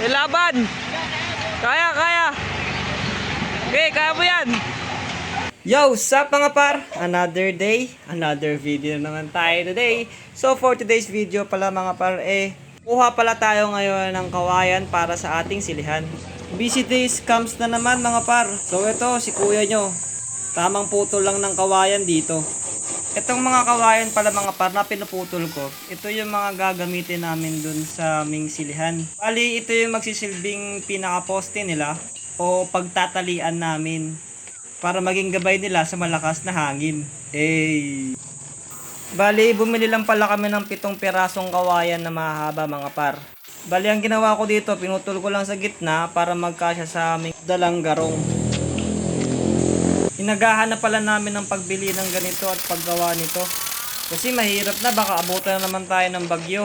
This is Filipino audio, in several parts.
Laban! Kaya, kaya! Okay, kaya mo yan! Yo, sup mga par? Another day, another video naman tayo today. So for today's video pala mga par, kuha pala tayo ngayon ng kawayan para sa ating silihan. Busy days comes na naman mga par. So ito, si kuya nyo, tamang putol lang ng kawayan dito. Itong mga kawayan pala mga par na pinuputol ko, ito yung mga gagamitin namin dun sa aming silihan. Bali, ito yung magsisilbing pinaka-poste nila o pagtatalian namin para maging gabay nila sa malakas na hangin. Hey! Bali, bumili lang pala kami ng 7 pirasong kawayan na mahaba mga par. Bali, ang ginawa ko dito, pinutol ko lang sa gitna para magkasya sa aming dalang garong. Inagahan na pala namin ng pagbili ng ganito at paggawa nito. Kasi mahirap na, baka abutan na naman tayo ng bagyo.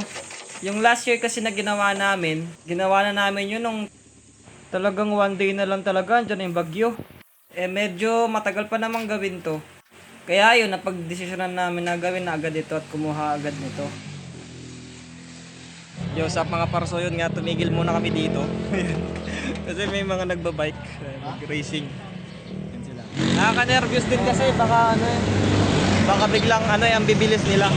Yung last year kasi na ginawa na namin yun nung talagang one day na lang talaga, andyan yung bagyo. Medyo matagal pa namang gawin to. Kaya yun, napag-desisyonan namin na gawin na agad ito at kumuha agad nito. Yo, sup mga parso, yun nga, tumigil muna kami dito. Kasi may mga nagbabike, racing. Nakaka-nervous din kasi baka baka biglang ang bibilis nila.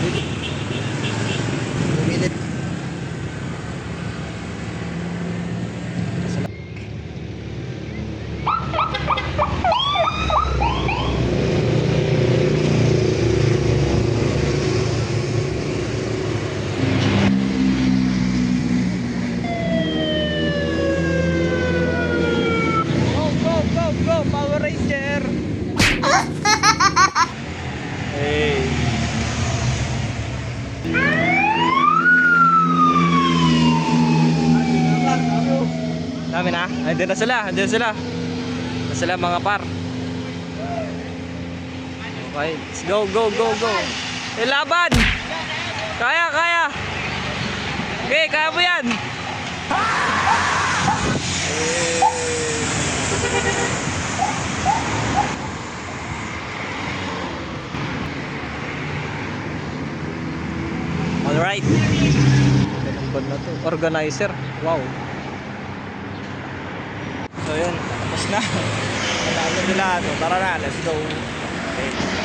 Go, Power Ranger! Hey! Dami na? Andun na sila, andun na sila. Andun na sila mga par. Okay, let's go, go, go, go. Laban! Kaya, kaya! Okay, kaya mo yan! Alright. Ganun na to. Organizer. Wow. So yun, tapos na. Tara na, let's go. Okay.